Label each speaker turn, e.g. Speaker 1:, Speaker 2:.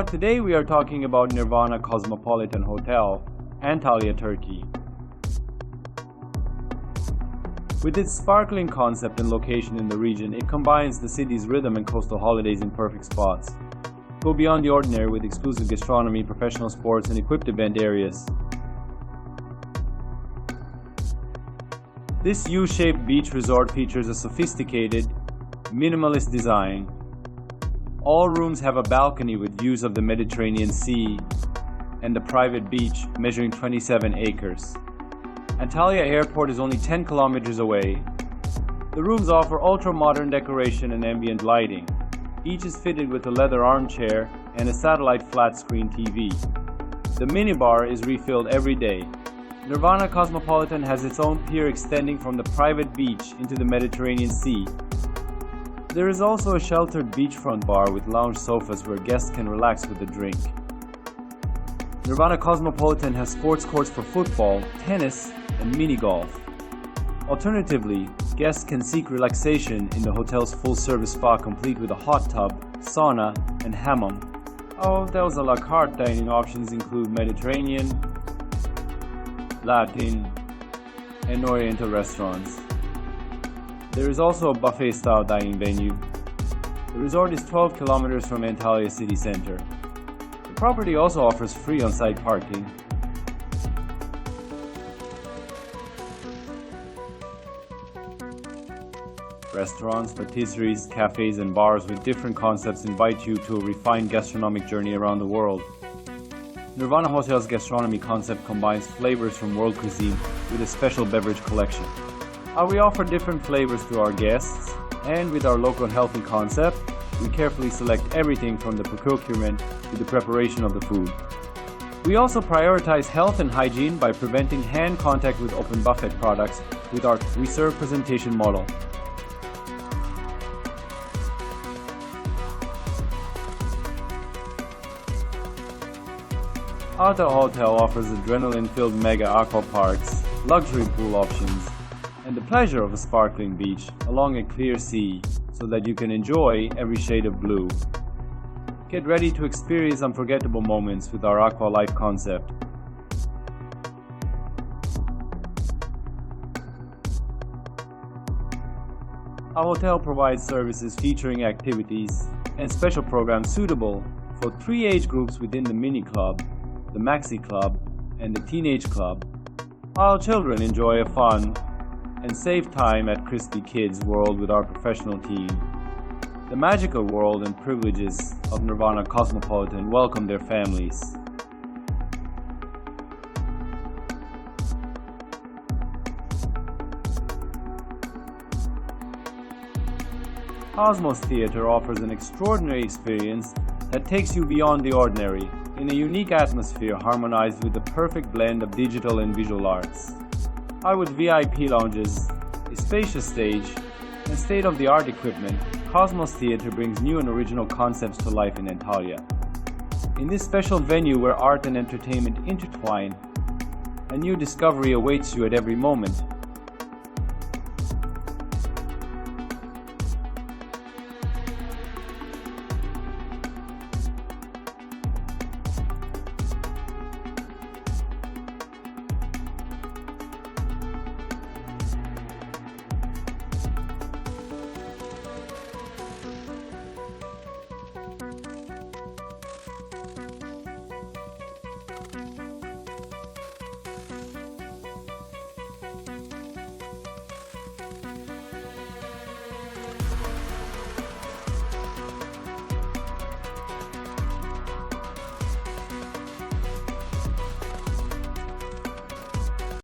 Speaker 1: Today we are talking about Nirvana Cosmopolitan Hotel, Antalya, Turkey. With its sparkling concept and location in the region, it combines the city's rhythm and coastal holidays in perfect spots. Go beyond the ordinary with exclusive gastronomy, professional sports, and equipped event areas. This U-shaped beach resort features a sophisticated, minimalist design. All rooms have a balcony with views of the Mediterranean Sea and a private beach measuring 27 acres. Antalya Airport is only 10 kilometers away. The rooms offer ultra-modern decoration and ambient lighting. Each is fitted with a leather armchair and a satellite flat-screen TV. The minibar is refilled every day. Nirvana Cosmopolitan has its own pier extending from the private beach into the Mediterranean Sea. There is also a sheltered beachfront bar with lounge sofas where guests can relax with a drink. Nirvana Cosmopolitan has sports courts for football, tennis, and mini-golf. Alternatively, guests can seek relaxation in the hotel's full-service spa complete with a hot tub, sauna, and hammam. Our hotel's a la carte dining options include Mediterranean, Latin, and Oriental restaurants. There is also a buffet-style dining venue. The resort is 12 kilometers from Antalya city center. The property also offers free on-site parking. Restaurants, patisseries, cafes, and bars with different concepts invite you to a refined gastronomic journey around the world. Nirvana Hotel's gastronomy concept combines flavors from world cuisine with a special beverage collection. We offer different flavors to our guests, and with our local and healthy concept, we carefully select everything from the procurement to the preparation of the food. We also prioritize health and hygiene by preventing hand contact with open buffet products with our We Serve presentation model. The hotel offers adrenaline-filled mega aqua parks, luxury pool options, and the pleasure of a sparkling beach along a clear sea so that you can enjoy every shade of blue. Get ready to experience unforgettable moments with our Aqua Life concept. Our hotel provides services featuring activities and special programs suitable for 3 age groups within the Mini Club, the Maxi Club, and the Teenage Club. Our children enjoy a fun and safe time at Crispy Kids World with our professional team. The magical world and privileges of Nirvana Cosmopolitan welcome their families. Cosmos Theater offers an extraordinary experience that takes you beyond the ordinary in a unique atmosphere harmonized with the perfect blend of digital and visual arts. With VIP lounges, a spacious stage, and state-of-the-art equipment, Cosmos Theater brings new and original concepts to life in Antalya. In this special venue where art and entertainment intertwine, a new discovery awaits you at every moment.